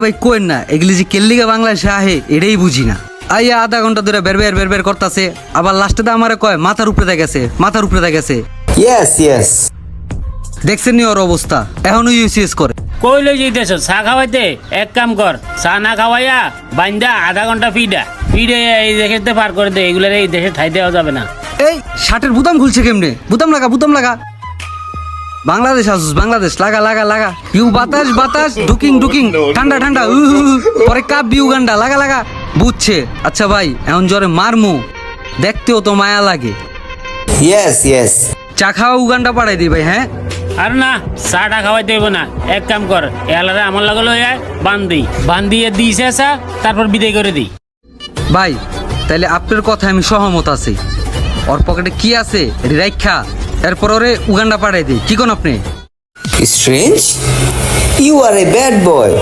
ভাই কোয়েন না এগুলি যে কেল্লিগা বাংলাদেশে আহে এটাই বুঝি না। আইয়া আধা ঘন্টা ধরে বের করতেছে, আবার লাস্টে তো আমারে কয় মাথার উপরে গেছে। ইয়েস দেখছেন নি ওর অবস্থা, এখনো ইউসিএস করে। কই লই যাইতেছ চা খাওয়াইতে? এক কাম কর, চা না খাওয়াইয়া বান্দা আধা ঘন্টা ফিডে এই দেশে পার করে দে। এগুলার এই দেশে ঠাই দেওয়া যাবে না। এই শার্টের বুতাম খুলছে কেমনে? বুতাম লাগা। বাংলাদেশ আসুস, বাংলাদেশ লাগা। ইউ বাতাস ডুকিং ঠান্ডা পরে কাপ উগান্ডা লাগা। বুঝছে? আচ্ছা ভাই, এখন জ্বরে মারমু, দেখতেও তো মায়া লাগে। ইয়েস চা খাওয়া উগান্ডা পাঠাই দিই ভাই। হ্যাঁ আর না, চাটা খাওয়াই দেব না। এক কাম কর, এলারে আমার লাগে লই আয়, বান্দিয়ে দিছে চা, তারপর বিদায় করে দিই। ভাই তাইলে আপনার কথা আমি সহমত আছি। ওর পকেটে কি আছে রাইখা এরপর ওরে উগান্ডা পাঠাই দিই, কি কোন আপনি? Strange, you are a bad boy.